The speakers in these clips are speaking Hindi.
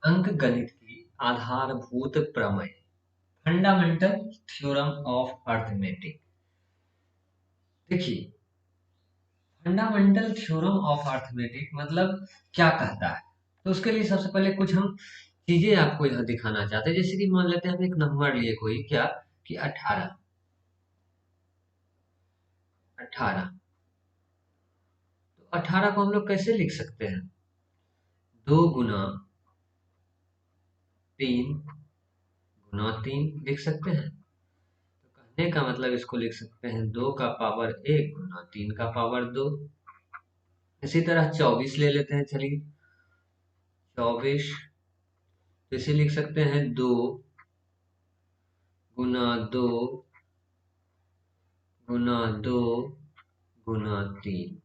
अंकगणित की आधारभूत प्रमेय, फंडामेंटल थ्योरम ऑफ अर्थमेटिक। देखिए, फंडामेंटल थ्योरम ऑफ अर्थमेटिक मतलब क्या कहता है। तो उसके लिए सबसे पहले कुछ हम चीजें आपको यहाँ दिखाना चाहते हैं। जैसे कि मान लेते हैं हम एक नंबर लिए कोई, क्या कि 18। तो 18 को हम लोग कैसे लिख सकते हैं? 2 गुना 3 लिख सकते हैं। तो कहने का मतलब इसको लिख सकते हैं 2 का पावर 1 गुना 3 का पावर 2। इसी तरह 24 ले लेते हैं, चलिए 24, तो इसे लिख सकते हैं 2 गुना 2 गुना 2 गुना 3।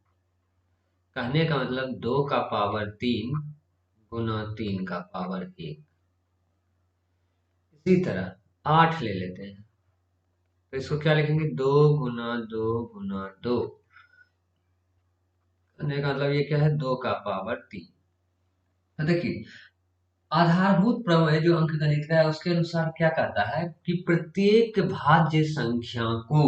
कहने का मतलब 2 का पावर 3 गुना 3 का पावर 1। इसी तरह 8 ले लेते हैं, तो इसको क्या लिखेंगे? 2 गुना 2 गुना 2। कहने का मतलब ये क्या है? 2 का पावर 3। तो देखिए, आधारभूत प्रमेय जो अंकगणित का है उसके अनुसार क्या कहता है कि प्रत्येक भाज्य संख्या को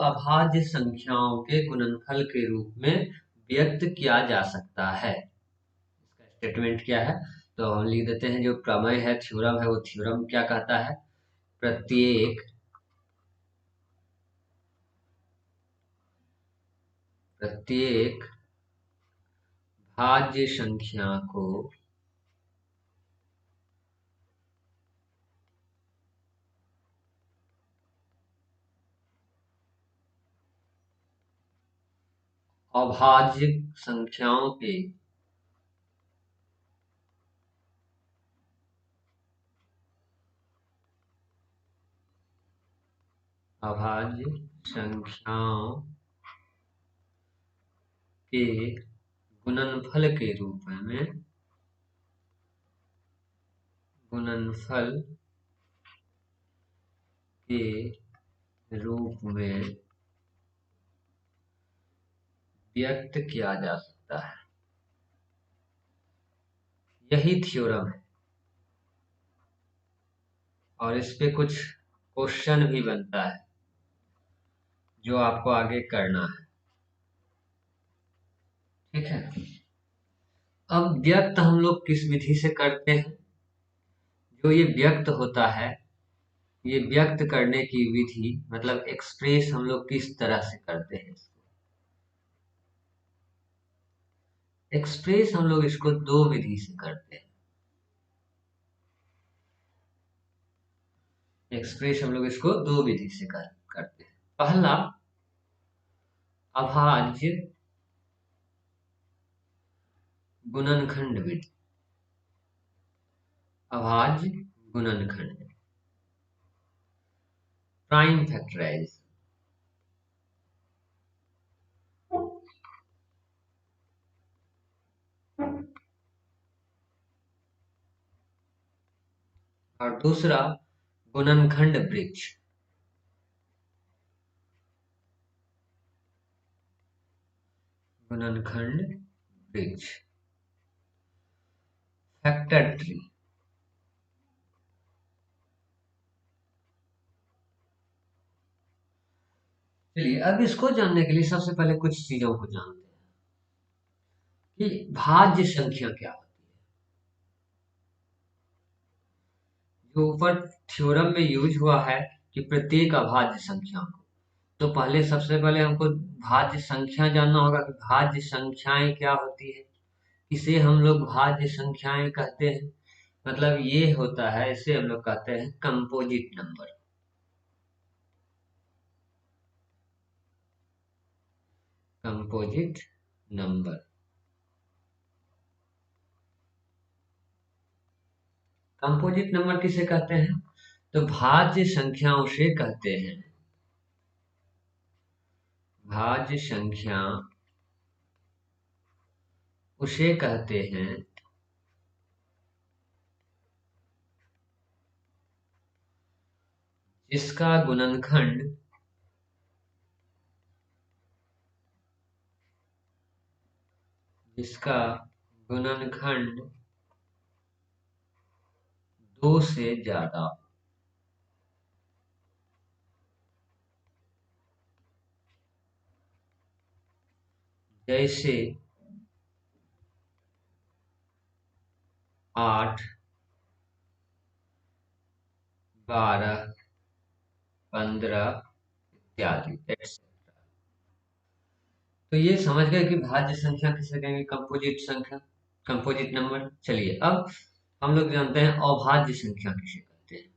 अभाज्य संख्याओं के गुणनफल के रूप में व्यक्त किया जा सकता है। इसका स्टेटमेंट क्या है? तो हम लिख देते हैं, जो प्रमेय है, थ्योरम है, वो थ्योरम क्या कहता है? प्रत्येक भाज्य संख्या को अभाज्य संख्याओं के अभाज्य संख्याओं के गुणनफल के रूप में व्यक्त किया जा सकता है। यही थ्योरम है और इस पे कुछ क्वेश्चन भी बनता है जो आपको आगे करना है। ठीक है, अब व्यक्त हम लोग किस विधि से करते हैं? जो ये व्यक्त होता है, ये व्यक्त करने की विधि मतलब एक्सप्रेस हम लोग किस तरह से करते हैं? एक्सप्रेस हम लोग इसको दो विधि से करते हैं। एक्सप्रेस हम लोग इसको दो विधि से करते हैं। पहला, अभाज्य गुणनखंड विधि। अभाज्य गुणनखंड, प्राइम फैक्टराइज। और दूसरा, गुणनखंड वृक्ष। गुणनखंड वृक्ष, फैक्टर ट्री। चलिए, अब इसको जानने के लिए सबसे पहले कुछ चीजों को जानते हैं कि भाज्य संख्या क्या होती है। जो ऊपर थ्योरम में यूज हुआ है कि प्रत्येक अभाज्य संख्या को, तो पहले सबसे पहले हमको भाज्य संख्या जानना होगा कि भाज्य संख्याएं क्या होती है। इसे हम लोग भाज्य संख्याएं कहते हैं। मतलब ये होता है, इसे हम लोग कहते हैं composite number. Composite number, composite number किसे कहते हैं? तो भाज्य संख्याओं से कहते हैं। भाज्य संख्या उसे कहते हैं इसका गुणनखंड इसका गुणनखंड 2 से ज्यादा, जैसे 8, 12, 15 इत्यादि। तो ये समझ गए कि भाज्य संख्या किसे कहेंगे, कंपोजिट संख्या, कंपोजिट नंबर। चलिए अब हम लोग जानते हैं अभाज्य संख्या किसे कहते हैं।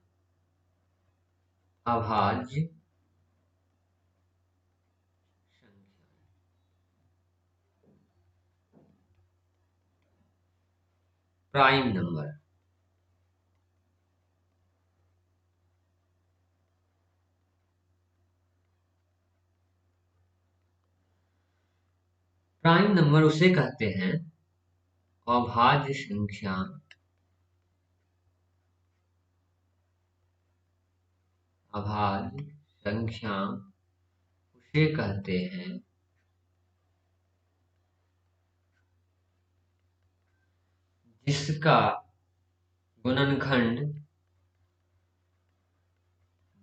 अभाज्य संख्या, प्राइम नंबर। प्राइम नंबर उसे कहते हैं अभाज्य संख्या, अभाज्य संख्या उसे कहते हैं जिसका गुणनखंड,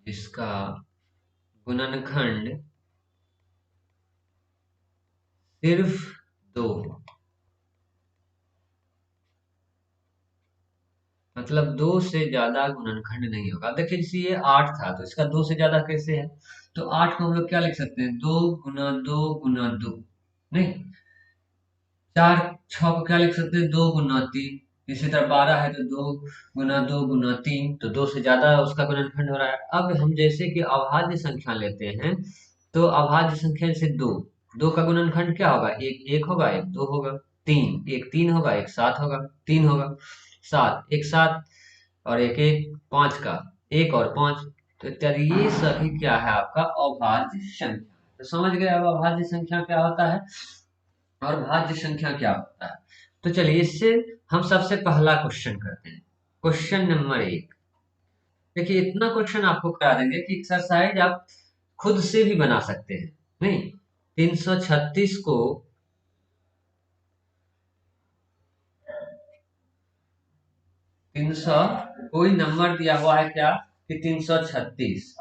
जिसका गुणनखंड सिर्फ 2 हो। मतलब 2 से ज्यादा गुणनखंड नहीं होगा। देखिए जैसे ये 8 था तो इसका 2 से ज्यादा कैसे है, तो 8 को हम लोग क्या लिख सकते हैं, 2 गुना 2 गुना 2, नहीं, 4 6 को क्या लिख सकते हैं, 2 गुना 3। इसी तरह 12 है तो 2 गुना 2 गुना 3, तो 2 से ज्यादा उसका गुणनखंड हो रहा है। अब हम जैसे कि अभाज्य संख्या लेते हैं, तो अभाज्य संख्या जैसे 2, 2 का गुणनखंड क्या होगा, एक 1 होगा, एक 2 होगा, 3 एक 3 होगा, एक 7 होगा, 3 होगा, 7 एक 7, और एक एक 5 का 1 और 5, तो इत्यादि। ये सभी क्या है, आपका अभाज्य संख्या। तो समझ गए अब अभाज्य संख्या क्या होता है और भाज्य संख्या क्या होता है। तो चलिए इससे हम सबसे पहला क्वेश्चन करते हैं। क्वेश्चन नंबर 1, देखिए इतना क्वेश्चन आपको करा देंगे कि एक्सरसाइज आप खुद से भी बना सकते हैं। नहीं, 336 को 300, कोई नंबर दिया हुआ है क्या कि 336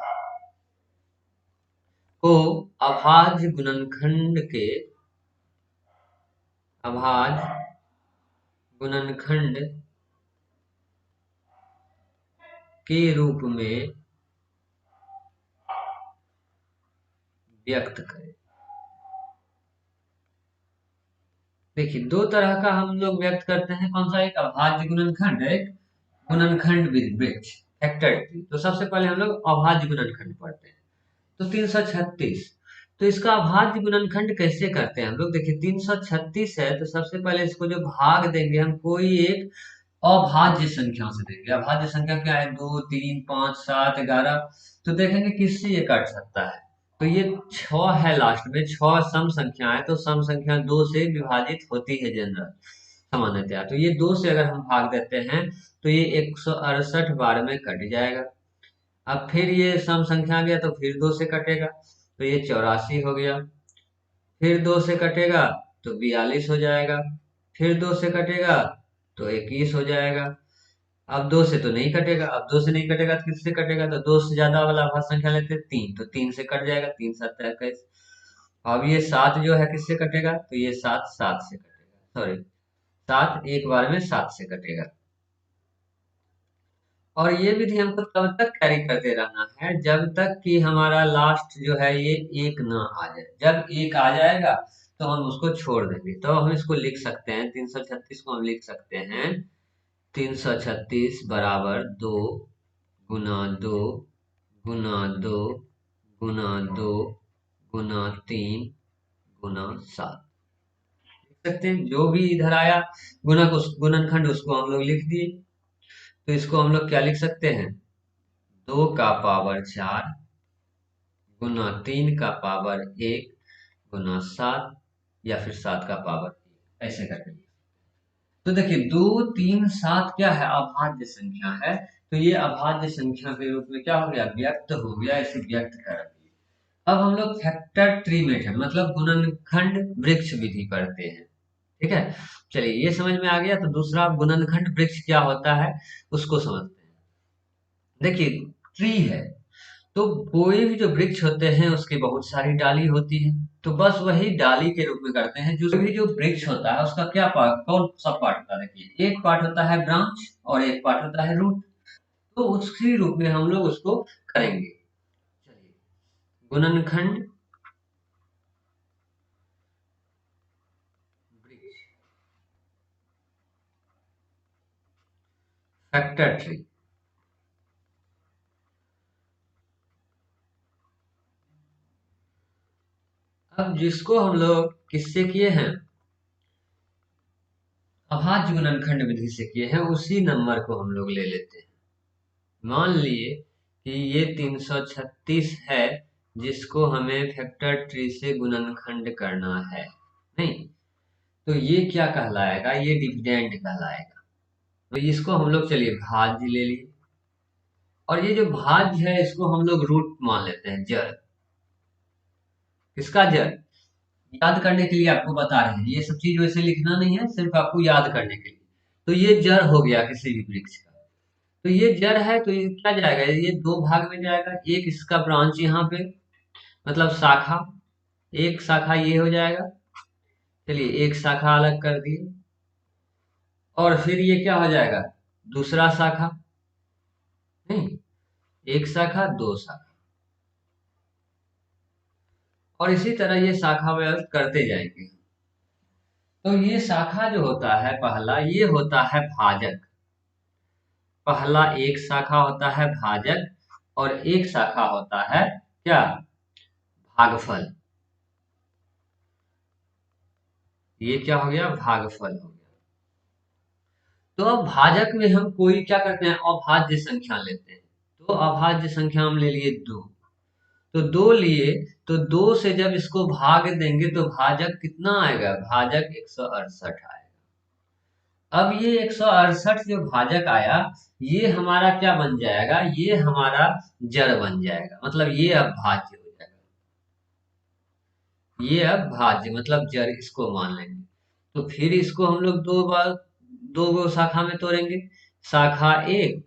को अभाज्य गुणनखंड के, अभाज्य गुणनखंड के रूप में व्यक्त करें। देखिए दो तरह का हम लोग व्यक्त करते हैं, कौन सा, एक अभाज्य गुणनखंड, एक गुणनखंड वृक्ष, फैक्टर ट्री। तो सबसे पहले हम लोग अभाज्य गुणनखंड पढ़ते हैं। तो 336, तो इसका अभाज्य गुणनखंड कैसे करते हैं हम लोग, देखिए 336 है तो सबसे पहले इसको जो भाग देंगे हम कोई एक अभाज्य संख्या से देंगे। अभाज्य संख्या क्या है, 2 3 5 7 11, तो देखेंगे किससे ये कट सकता है, तो ये 6 है, लास्ट में 6 सम संख्या है, तो सम संख्या 2 से विभाजित होती है जनरल सामान्यतया, तो ये 2 से अगर हम भाग देते हैं तो ये 168 बार में कट जाएगा। अब फिर ये सम संख्या आ गया तो फिर 2 से कटेगा, तो ये 84 हो गया, फिर 2 से कटेगा तो 42 हो जाएगा, फिर 2 से कटेगा तो 21 हो जाएगा। अब 2 से तो नहीं कटेगा, अब 2 से नहीं कटेगा तो किससे कटेगा, तो 2 से ज्यादा वाला भाज्य संख्या लेते हैं 3, तो 3 से कट जाएगा, 3 7 21। अब ये 7 जो है किससे कटेगा, तो ये 7 7 से कटेगा, सॉरी 7 एक बार में 7 से कटेगा। और ये विधि हमको तब तक कैरी करते रहना है जब तक कि हमारा लास्ट जो है ये एक ना आ जाए। जब एक आ जाएगा तो हम उसको छोड़ देंगे, तो हम इसको लिख सकते हैं, 336 को हम लिख सकते हैं, 336 बराबर 2 गुना 2 गुना 2 गुना 2 गुना 3 गुना 7, लिख सकते हैं। जो भी इधर आया गुणक, उस गुणनखंड उसको हम लोग लिख दिए। तो इसको हम लोग क्या लिख सकते हैं, 2 का पावर 4 गुना 3 का पावर 1 गुना 7, या फिर 7 का पावर 1, ऐसे करके। तो देखिए 2 3 7 क्या है, अभाज्य संख्या है, तो ये अभाज्य संख्या के रूप में क्या हो गया, व्यक्त हो गया, इसे व्यक्त कर दिया। अब हम लोग फैक्टर ट्री मेथड मतलब गुणनखंड वृक्ष विधि पढ़ते हैं। ठीक है, चलिए ये समझ में आ गया। तो दूसरा गुणनखंड वृक्ष क्या होता है उसको समझते हैं। देखिए, ट्री है तो कोई भी जो वृक्ष होते हैं उसकी बहुत सारी डाली होती है, तो बस वही डाली के रूप में करते हैं। जो भी जो वृक्ष होता है उसका क्या पार्ट, कौन सा पार्ट होता है, देखिए एक पार्ट होता है ब्रांच और एक पार्ट होता है रूट। तो उसी रूप में हम लोग उसको करेंगे। चलिए, गुणनखंड वृक्ष, फैक्टर ट्री। अब जिसको हम लोग किससे किए हैं, अभाज्य गुणनखंड विधि से किए हैं, उसी नंबर को हम लोग ले लेते हैं। मान लिए कि ये 336 है जिसको हमें फैक्टर ट्री से गुणनखंड करना है, नहीं? तो ये क्या कहलाएगा, ये डिविडेंड कहलाएगा। तो इसको हम लोग चलिए भाज्य ले लिए, और ये जो भाज्य है इसको हम लोग रूट मान लेते हैं, जड़। किसका जड़, याद करने के लिए आपको बता रहे हैं, ये सब चीज वैसे लिखना नहीं है, सिर्फ आपको याद करने के लिए। तो ये जड़ हो गया किसी भी वृक्ष का। तो ये जड़ है तो ये क्या जाएगा, ये दो भाग में जाएगा। एक इसका ब्रांच यहाँ पे मतलब शाखा, एक शाखा ये हो जाएगा। चलिए एक शाखा अलग कर दिए, और फिर ये क्या हो जाएगा, दूसरा शाखा, नहीं, एक शाखा दो शाखा, और इसी तरह ये शाखा व्यवस्थ करते जाएंगे। तो ये शाखा जो होता है पहला, ये होता है भाजक। पहला एक शाखा होता है भाजक, और एक शाखा होता है क्या, भागफल। ये क्या हो गया, भागफल हो गया। तो अब भाजक में हम कोई क्या करते हैं, अभाज्य संख्या लेते हैं। तो अभाज्य संख्या हम ले लिए दो, तो दो लिए, तो दो से जब इसको भाग देंगे तो भाजक कितना आएगा, भाजक 168 आएगा। अब ये 168 जो भाजक आया, ये हमारा क्या बन जाएगा, ये हमारा जड़ बन जाएगा, मतलब ये अब भाज्य हो जाएगा। ये अब भाज्य मतलब जड़, इसको मान लेंगे। तो फिर इसको हम लोग दो बार, दो गो शाखा में तोड़ेंगे, शाखा एक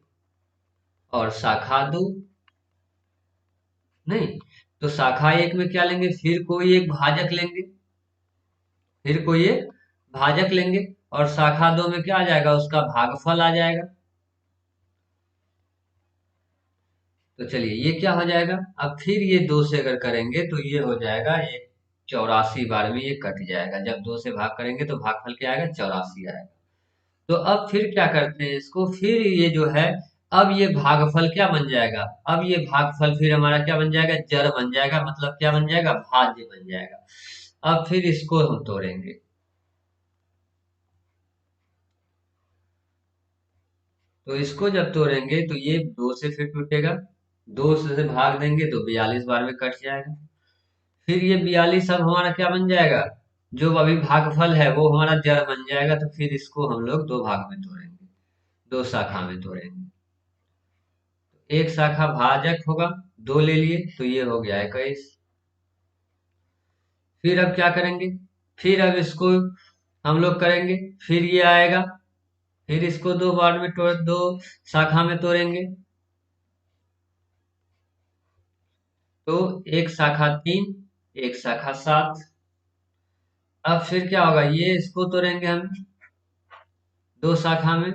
और शाखा दो, नहीं? तो शाखा एक में क्या लेंगे, फिर कोई एक भाजक लेंगे, फिर कोई एक भाजक लेंगे, और शाखा दो में क्या आ जाएगा, उसका भागफल आ जाएगा। तो चलिए ये क्या हो जाएगा, अब फिर ये दो से अगर करेंगे तो ये हो जाएगा, एक 84 बार में ये कट जाएगा। जब दो से भाग करेंगे तो भागफल क्या आएगा, 84 आएगा। तो अब फिर क्या करते हैं इसको, फिर ये जो है, अब ये भागफल क्या बन जाएगा, अब ये भागफल फिर हमारा क्या बन जाएगा, जड़ बन जाएगा, मतलब क्या बन जाएगा, भाज्य बन जाएगा। अब फिर इसको हम तोड़ेंगे, तो इसको जब तोड़ेंगे तो ये दो से फिर टूटेगा, दो से भाग देंगे तो 42 बार में कट जाएगा। फिर ये 42 अब हमारा क्या बन जाएगा, जो अभी भागफल है वो हमारा जड़ बन जाएगा। तो फिर इसको हम लोग दो भाग में तोड़ेंगे, दो शाखा में तोड़ेंगे। एक शाखा भाजक होगा, दो ले लिए तो ये हो गया 21। फिर अब क्या करेंगे, फिर अब इसको हम लोग करेंगे, फिर ये आएगा, फिर इसको दो बार में तोड़, दो शाखा में तोड़ेंगे, तो एक शाखा 3, एक शाखा 7। अब फिर क्या होगा, ये इसको तोड़ेंगे हम दो शाखा में,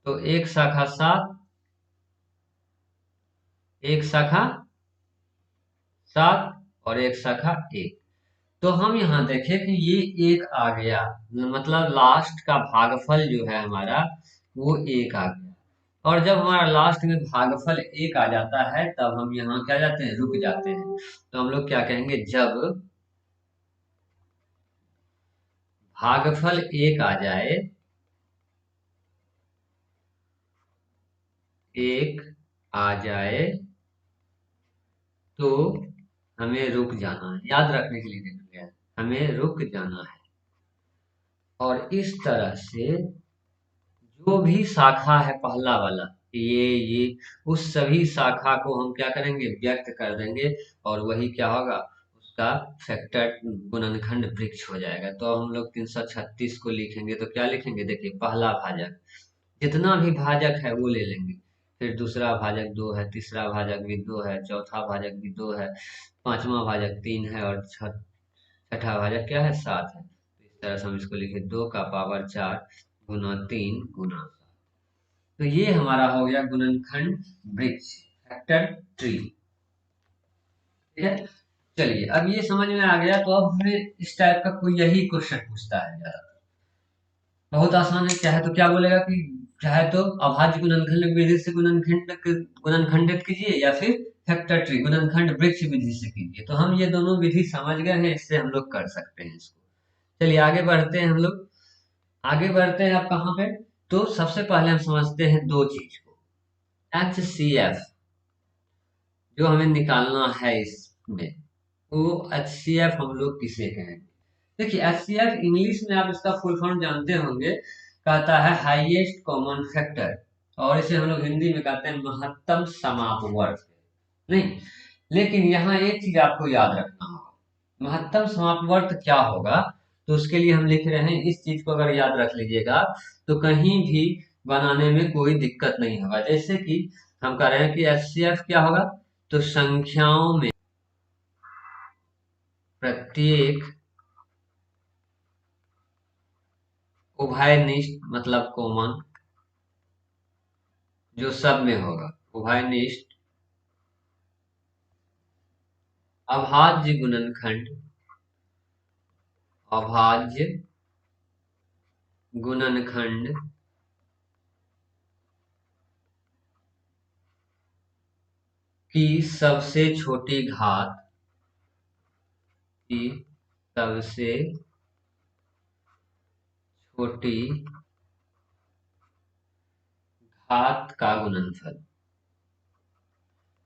तो एक शाखा 7, एक शाखा 7, और एक शाखा 1। तो हम यहाँ देखें कि ये एक आ गया, मतलब लास्ट का भागफल जो है हमारा वो एक आ गया। और जब हमारा लास्ट में भागफल एक आ जाता है तब हम यहाँ क्या जाते हैं, रुक जाते हैं। तो हम लोग क्या कहेंगे, जब भागफल एक आ जाए, एक आ जाए, तो हमें रुक जाना है, याद रखने के लिए लिखा गया है, हमें रुक जाना है। और इस तरह से जो भी शाखा है पहला वाला, ये उस सभी शाखा को हम क्या करेंगे, व्यक्त कर देंगे, और वही क्या होगा, उसका फैक्टर गुणनखंड वृक्ष हो जाएगा। तो हम लोग 336 को लिखेंगे तो क्या लिखेंगे, देखिए पहला भाजक, जितना भी भाजक है वो ले लेंगे, फिर दूसरा भाजक 2 है, तीसरा भाजक भी 2 है, चौथा भाजक भी 2 है, पांचवा भाजक 3 है, और छठा भाजक क्या है, 7 है। तो इस तरह से हम इसको लिखे 2 का पावर 4 गुना 3 गुना 7। तो ये हमारा हो गया गुणनखंड वृक्ष, फैक्टर ट्री। ठीक है, चलिए अब ये समझ में आ गया। तो अब हमें इस टाइप का कोई यही क्वेश्चन पूछता है ज्यादा, बहुत आसान है। चाहे तो क्या बोलेगा कि चाहे तो अभाज्य गुणनखंड विधि से गुणनखंडित कीजिए, या फिर फैक्टर ट्री गुणनखंड वृक्ष विधि से कीजिए। तो हम ये दोनों विधि समझ गए हैं, इससे हम लोग कर सकते हैं इसको। चलिए आगे बढ़ते हैं हम लोग, आगे बढ़ते हैं। आप कहाँ पे, तो सबसे पहले हम समझते हैं दो चीज को। HCF जो हमें निकालना है इसमें, वो HCF हम लोग किसे कहेंगे। देखिए HCF इंग्लिश में आप इसका फुल फॉर्म जानते होंगे, कहता है हाईएस्ट कॉमन फैक्टर, और इसे हम लोग हिंदी में कहते हैं महत्तम समापवर्त। नहीं, लेकिन यहाँ एक चीज आपको याद रखना होगा, महत्तम समापवर्त क्या होगा। तो उसके लिए हम लिख रहे हैं, इस चीज को अगर याद रख लीजिएगा तो कहीं भी बनाने में कोई दिक्कत नहीं होगा। जैसे कि हम कह रहे हैं कि HCF क्या होगा, तो संख्याओं में प्रत्येक उभयनिष्ठ मतलब कॉमन, जो सब में होगा, उभयनिष्ठ अभाज्य गुणनखंड, अभाज्य गुणनखंड की सबसे छोटी घात, की सबसे छोटी घात का गुणनफल।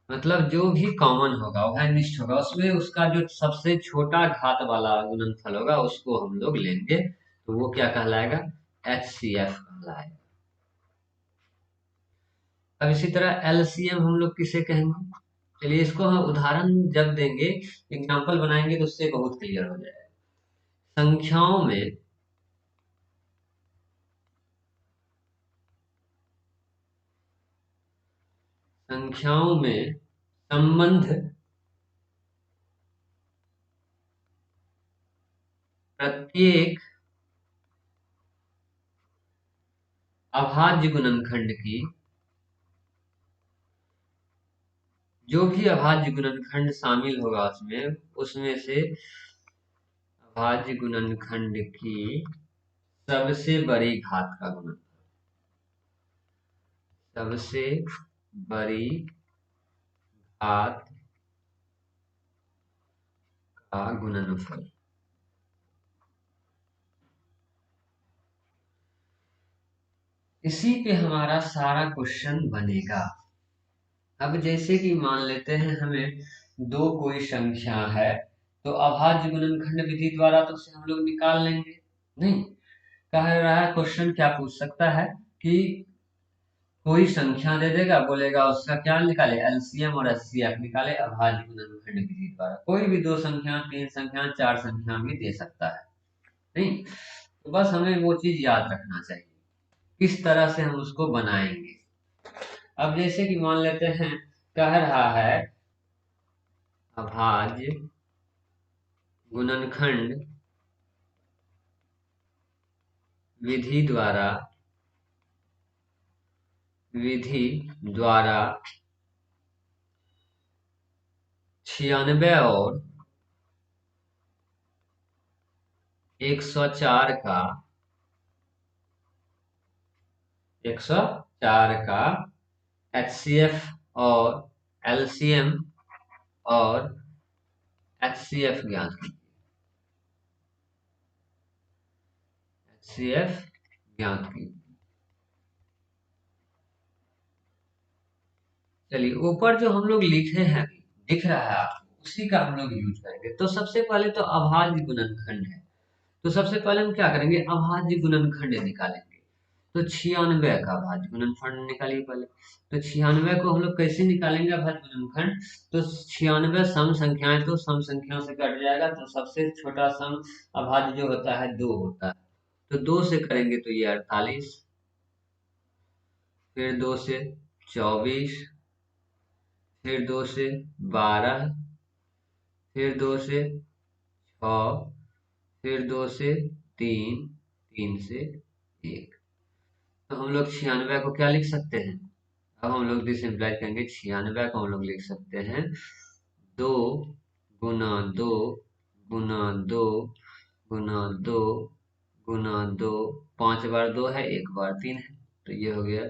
मतलब जो भी कॉमन होगा, उभयनिष्ठ होगा, उसमें उसका जो सबसे छोटा घात वाला गुणनफल होगा उसको हम लोग लेंगे, तो वो क्या कहलाएगा, HCF कहलाएगा। अब इसी तरह LCM हम लोग किसे कहेंगे। चलिए इसको हम उदाहरण जब देंगे, एग्जाम्पल बनाएंगे, तो उससे बहुत क्लियर हो जाएगा। संख्याओं में संख्याओं में संबंध प्रत्येक अभाज्य गुणनखंड की, जो भी अभाज्य गुणनखंड शामिल होगा उसमें, उसमें से अभाज्य गुणनखंड की सबसे बड़ी घात का गुणनफल, सबसे बड़ी घात का गुणनफल। इसी पे हमारा सारा क्वेश्चन बनेगा। अब जैसे कि मान लेते हैं हमें दो कोई संख्या है, तो अभाज्य गुणनखंड विधि द्वारा तो उसे हम लोग निकाल लेंगे। नहीं, कह रहा है क्वेश्चन क्या पूछ सकता है कि कोई संख्या दे देगा, बोलेगा उसका क्या निकाले, LCM और HCF निकाले अभाज्य गुणनखंड विधि द्वारा। कोई भी दो संख्या, तीन संख्या, चार संख्या भी दे सकता है। नहीं, तो बस हमें वो चीज याद रखना चाहिए, किस तरह से हम उसको बनाएंगे। अब जैसे कि मान लेते हैं, कह रहा है अभाज्य गुणनखंड विधि द्वारा, विधि द्वारा 96 और 104 का, 104 का HCF और LCM और HCF ज्ञात कीजिए, HCF ज्ञात कीजिए। चलिए ऊपर जो हम लोग लिखे हैं, दिख रहा है आपको, उसी का हम लोग यूज करेंगे। तो सबसे पहले तो अभाज्य गुणनखंड है, तो सबसे पहले हम क्या करेंगे, अभाज्य गुणनखंड निकालेंगे। तो 96 का अभाज्य गुणनखंड निकालिए पहले। तो 96 को हम लोग कैसे निकालेंगे अभाज्य गुणनखंड? तो 96 सम संख्याएं, तो सम संख्याओं से कट जाएगा, तो सबसे छोटा सम अभाज्य जो होता है 2 होता है। तो 2 से करेंगे तो ये 48, फिर 2 से 24, फिर 2 से 12, फिर 2 से 6, फिर 2 से 3, 3 से 1। तो हम लोग 96 को क्या लिख सकते हैं? अब हम लोग डिसिम्प्लाई करेंगे। 96 को हम लोग लिख सकते हैं 2 गुना 2 गुना 2 गुना 2 गुना 2। 5 बार 2 है, 1 बार 3 है, तो ये हो गया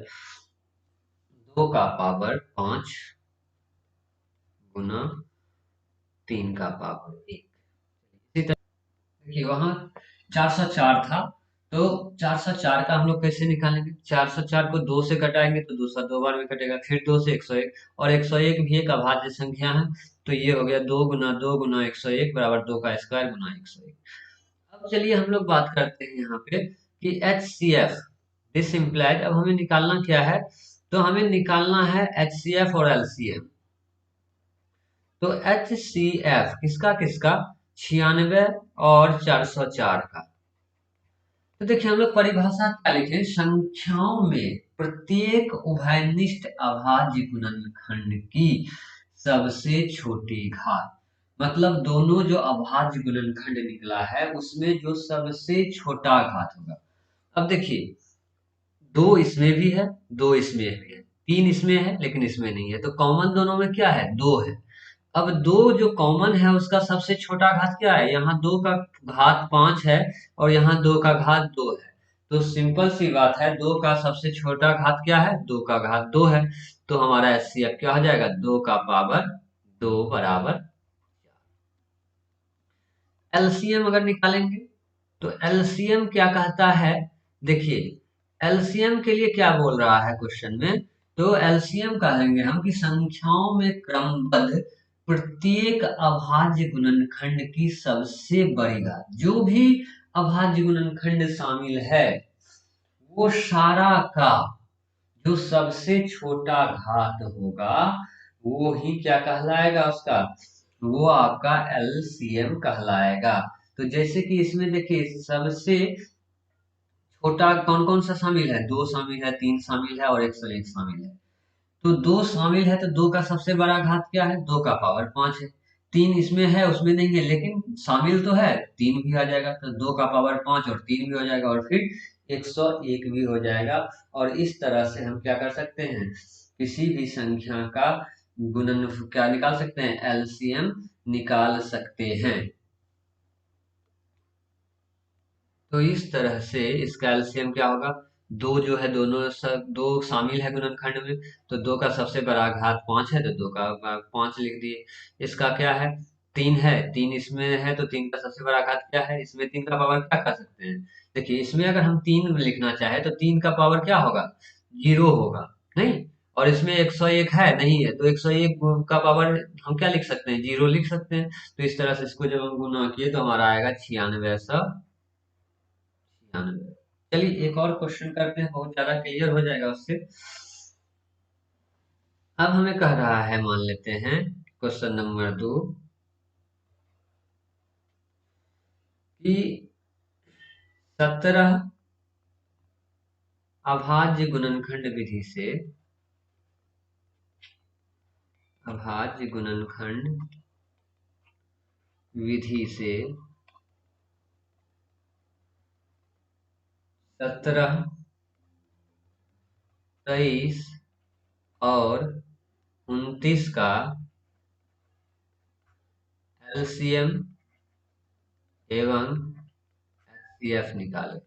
2 का पावर 5 गुना 3 का पावर 1। इसी तरह देखिए वहां 404 था, तो 404 का हम लोग कैसे निकालेंगे? 404 को 2 से घटाएंगे तो दूसरा 2 बार में कटेगा, फिर 2 से 101, और 101 भी एक अभाज्य संख्या है, तो ये हो गया 2 गुना 101 बराबर 2 का स्क्वायर गुना 101। अब चलिए हम लोग बात करते हैं यहाँ पे कि HCF, दिस इम्प्लाइड, अब हमें निकालना क्या है? तो हमें निकालना है HCF और LCM। तो HCF किसका किसका? 96 और 404 का। तो देखिए हम लोग परिभाषा क्या लिखे? संख्याओं में प्रत्येक उभयनिष्ठ अभाज्य गुणनखंड की सबसे छोटी घात, मतलब दोनों जो अभाज्य गुणनखंड निकला है उसमें जो सबसे छोटा घात होगा। अब देखिए 2 इसमें भी है, 2 इसमें भी है, 3 इसमें है लेकिन इसमें नहीं है, तो कॉमन दोनों में क्या है? 2 है। अब 2 जो कॉमन है उसका सबसे छोटा घात क्या है? यहाँ 2 का घात 5 है और यहाँ 2 का घात 2 है। तो सिंपल सी बात है, 2 का सबसे छोटा घात क्या है? 2 का घात 2 है। तो हमारा HCF क्या हो जाएगा? 2 का पावर 2 बराबर। एलसीएम अगर निकालेंगे तो एलसीएम क्या कहता है? देखिए एलसीएम के लिए क्या बोल रहा है क्वेश्चन में? तो एलसीएम कहेंगे हम कि संख्याओं में क्रमबद्ध प्रत्येक अभाज्य गुणनखंड की सबसे बड़ी घात, जो भी अभाज्य गुणनखंड शामिल है वो सारा का जो सबसे छोटा घात होगा वो ही क्या कहलाएगा उसका? वो आपका एलसीएम कहलाएगा। तो जैसे कि इसमें देखिए सबसे छोटा कौन कौन सा शामिल है? 2 शामिल है, 3 शामिल है और 101 शामिल है। तो 2 शामिल है तो 2 का सबसे बड़ा घात क्या है? 2 का पावर 5 है। 3 इसमें है, उसमें नहीं है, लेकिन शामिल तो है, 3 भी आ जाएगा, तो 2 का पावर 5 और 3 भी हो जाएगा, और फिर 101 भी हो जाएगा। और इस तरह से हम क्या कर सकते हैं? किसी भी संख्या का गुणन क्या निकाल सकते हैं? एलसीएम निकाल सकते हैं। तो इस तरह से इसका एलसीएम क्या होगा? 2 जो है दोनों सब 2 शामिल है गुणनखंड में, तो 2 का सबसे बड़ा घात 5 है तो 2 का 5 लिख दिए। इसका क्या है? 3 है, 3 इसमें है तो 3 का सबसे बड़ा घात क्या है? इसमें 3 का पावर क्या कर सकते हैं? देखिए इसमें अगर हम 3 लिखना चाहे तो 3 का पावर क्या होगा? 0 होगा, नहीं? और इसमें 101 है, नहीं है, तो 101 का पावर हम क्या लिख सकते हैं? 0 लिख सकते हैं। तो इस तरह से इसको जब हम गुना किए तो हमारा आएगा 96 ध्यान में। चलिए एक और क्वेश्चन करते हैं, बहुत ज्यादा क्लियर हो जाएगा उससे। अब हमें कह रहा है, मान लेते हैं क्वेश्चन नंबर 2 कि 17 अभाज्य गुणनखंड विधि से, अभाज्य गुणनखंड विधि से 17, 23 और 29 का एलसीएम एवं एचसीएफ निकाले।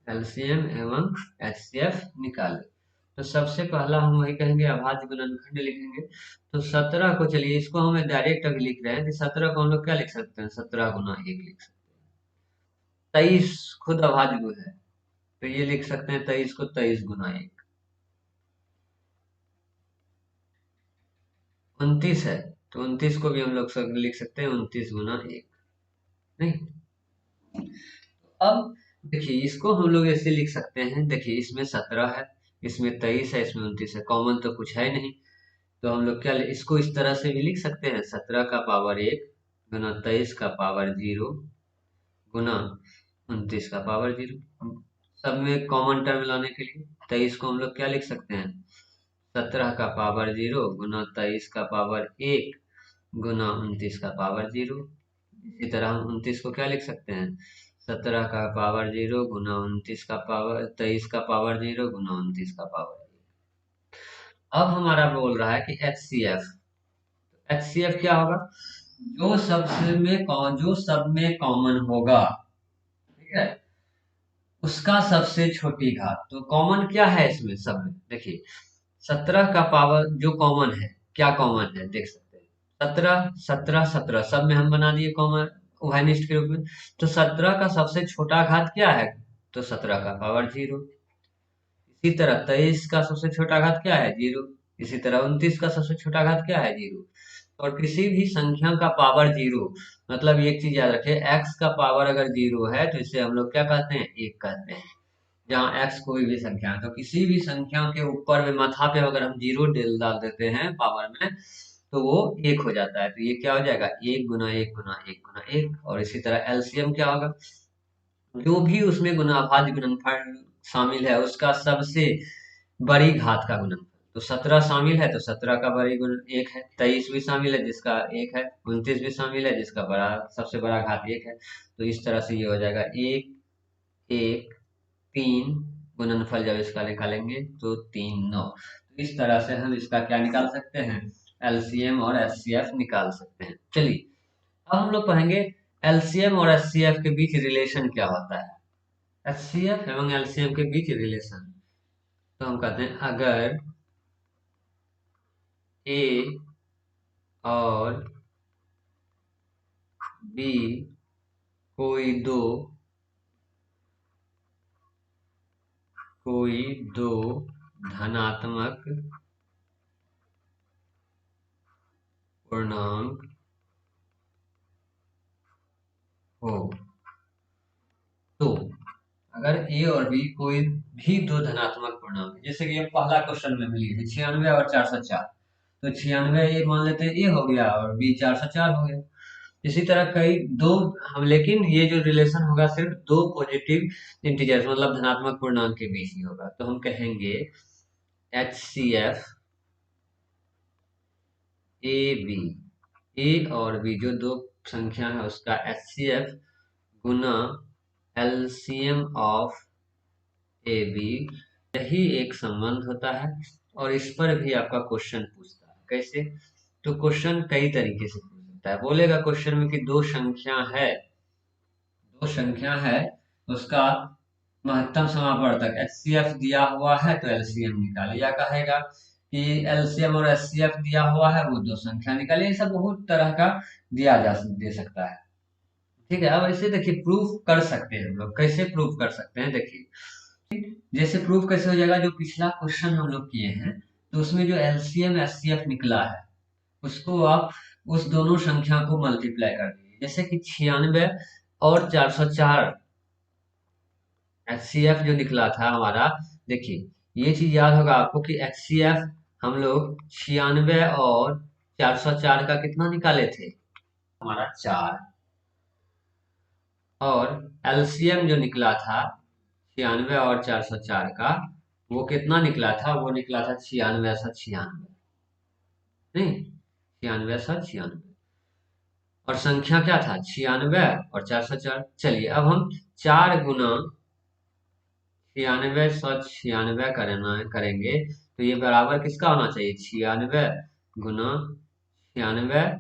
एलसीएम एवं एचसीएफ निकाले। तो सबसे पहला हम वही कहेंगे, अभाज्य गुणनखंड लिखेंगे। तो 17 को, चलिए इसको हमें डायरेक्ट अभी लिख रहे हैं कि 17 को हम लोग क्या लिख सकते हैं? 17 गुना 1 लिख सकते हैं। 23 खुद अभाज्य गुण है, तो ये लिख सकते हैं 23 को 23 गुना 1। 29 है तो 29 को भी हम लोग सब लिख सकते हैं 29 गुना 1, नहीं? अब देखिए इसको हम लोग ऐसे लिख सकते हैं, देखिए इसमें 17 है, इसमें 23 है, इसमें 29 है, कॉमन तो कुछ है नहीं। तो हम लोग इसको इस तरह से भी लिख सकते हैं, 17 का पावर 1 गुना 23 का पावर 0 गुना 29 का पावर 0। सब में कॉमन टर्म लाने के लिए 23 को हम लोग क्या लिख सकते हैं, 17 का पावर 0 गुना 23 का पावर 1 गुना 29 का पावर 0। इसी तरह हम 29 को क्या लिख सकते हैं, 17 का पावर 0 गुना 29 का पावर 23 का पावर 0 गुना 29 का पावर 1। अब हमारा बोल रहा है कि HCF। HCF क्या होगा, जो सब में कॉमन होगा, ठीक है, उसका सबसे छोटी घात। तो कॉमन क्या है इसमें सब में, देखिए 17 का पावर जो कॉमन है, क्या कॉमन है देख सकते हैं, 17 17 17 सब में हम बना दिए कॉमन उभयनिष्ठ के रूप में। तो 17 का सबसे छोटा घात क्या है, तो 17 का पावर 0। इसी तरह 23 का सबसे छोटा घात क्या है, 0। इसी तरह 29 का सबसे छोटा घात क्या है, 0। और किसी भी संख्या का पावर 0, मतलब एक चीज याद रखें, x का पावर अगर 0 है तो इसे हम लोग क्या कहते हैं, 1 कहते हैं। जहाँ x कोई भी संख्या है, तो किसी भी संख्या के ऊपर में माथा पे अगर हम 0 डाल देते हैं पावर में, तो वो 1 हो जाता है। तो ये क्या हो जाएगा, 1 गुना 1 गुना 1 गुना 1। और इसी तरह एलसीएम क्या होगा, जो भी उसमें गुणाभाज्य गुणनफल शामिल है उसका सबसे बड़ी घात का गुणनफल। तो 17 शामिल है तो 17 का बड़ी गुण 1 है, 23 भी शामिल है जिसका 1 है, 29 भी शामिल है जिसका बड़ा सबसे बड़ा घात 1 है। तो इस तरह से ये हो जाएगा 1 1 3, गुणनफल जब इसका निकालेंगे तो 3 9। तो इस तरह से हम इसका क्या निकाल सकते हैं, एलसीएम और एचसीएफ निकाल सकते हैं। चलिए अब हम लोग पढ़ेंगे एलसीएम और एचसीएफ के बीच रिलेशन क्या होता है। एचसीएफ एवं एलसीएम के बीच रिलेशन, तो हम कहते हैं अगर ए और बी कोई दो कोई दो धनात्मक पूर्णांक हो, तो अगर ए और बी कोई भी दो धनात्मक पूर्णांक, जैसे कि ये पहला क्वेश्चन में मिली है 96 और 404, तो 96 ये मान लेते हैं ए हो गया और बी 404 हो गया। इसी तरह कई दो, हम लेकिन ये जो रिलेशन होगा सिर्फ दो पॉजिटिव इंटीजर्स मतलब धनात्मक पूर्णांक के बीच ही होगा। तो हम कहेंगे H C F A B, A और बी जो दो संख्या है उसका एच सी एफ गुना एलसीएम ऑफ ए बी, यही एक संबंध होता है। और इस पर भी आपका क्वेश्चन पूछता है, कैसे, तो क्वेश्चन कई तरीके से पूछ सकता है। बोलेगा क्वेश्चन में कि दो संख्या है उसका महत्तम समापवर्तक एचसीएफ दिया हुआ है तो एलसीएम निकाले, या कहेगा कि एलसीएम और एचसीएफ दिया हुआ है वो दो संख्या निकाले। ये सब बहुत तरह का दे सकता है, ठीक है। अब इसे देखिए प्रूफ कर सकते हैं हम लोग, कैसे प्रूफ कर सकते हैं, देखिए जैसे प्रूफ कैसे हो जाएगा, जो पिछला क्वेश्चन हम लोग किए हैं तो उसमें जो एलसीएम एचसीएफ निकला है उसको आप उस दोनों संख्या को मल्टीप्लाई कर दीजिए। जैसे कि 96 और 404 एचसीएफ जो निकला था हमारा, देखिए ये चीज याद होगा आपको कि एचसीएफ हम लोग 96 और 404 का कितना निकाले थे, हमारा 4। और एलसीएम जो निकला था 96 और 404 का, वो कितना निकला था, वो निकला था 96 नहीं, 96 और संख्या क्या था 96 और 404। चलिए अब हम 4 गुना 96 करना करेंगे तो ये बराबर किसका होना चाहिए, 96 गुना 96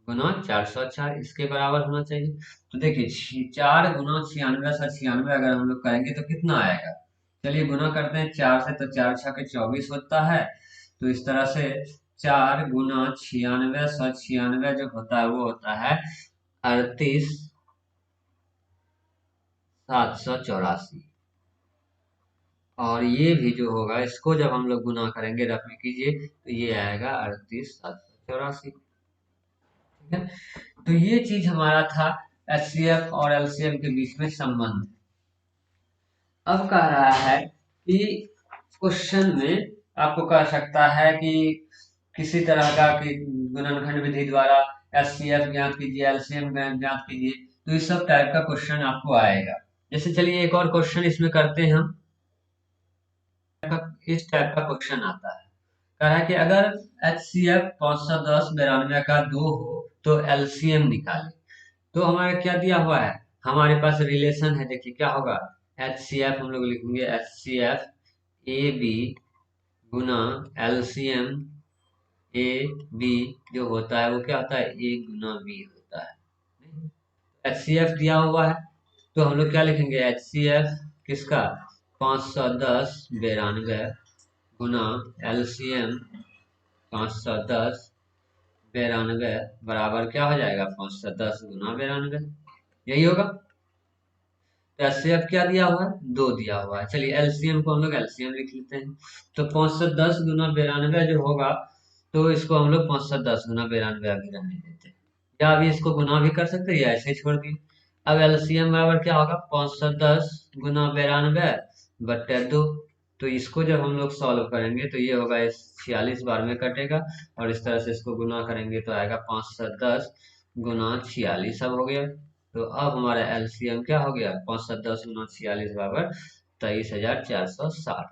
गुना 404, इसके बराबर होना चाहिए। तो देखिए 4 गुना 96 अगर हम लोग करेंगे तो कितना आएगा, चलिए गुना करते हैं 4 से, तो 4 छः के 24 होता है। तो इस तरह से 4 गुना 96 जो होता है वो होता है 38,784। और ये भी जो होगा इसको जब हम लोग गुना करेंगे, रफ में कीजिए तो ये आएगा 38,784, ठीक है। तो ये चीज हमारा था HCF और LCM के बीच में संबंध। अब कह रहा है कि क्वेश्चन में आपको कह सकता है कि किसी तरह का कि गुणनखंड विधि द्वारा HCF ज्ञात कीजिए, LCM ज्ञात कीजिए, तो इस सब टाइप का क्वेश्चन आपको आएगा। जैसे चलिए एक और क्वेश्चन इसमें करते हैं हम। इस टाइप का क्वेश्चन आता है, कह रहा है कि अगर HCF 510 92 का 2 हो तो LCM निकालें। तो हमारा क्या दिया हुआ है, हमारे पास रिलेशन है, देखिए क्या होगा, HCF हम लोग लिखेंगे HCF AB गुना LCM AB जो होता है वो क्या होता है, A गुना B होता है। HCF दिया हुआ है तो हम लोग क्या लिखेंगे, HCF किसका 510 92 गुना LCM 510 92 बराबर क्या हो जाएगा, 510 गुना 92, यही होगा। तो HCF क्या दिया हुआ है, 2 दिया हुआ है। चलिए LCM को हम लोग LCM लिख लेते हैं। तो 510 गुना 92 जो होगा, तो इसको हम लोग 510 गुना 92 अभी रहने देते हैं, या अभी इसको गुना भी कर सकते हैं या ऐसे ही छोड़ दिए। अब LCM बराबर क्या होगा, 510 गुना 92 बट्टे 2। तो इसको जब हम लोग सॉल्व करेंगे तो ये होगा, इस 46 बार में कटेगा और इस तरह से इसको गुना करेंगे तो आएगा 510 गुना 46। अब हो गया। तो अब हमारा LCM क्या हो गया, 510 गुना 46 बराबर 23,460।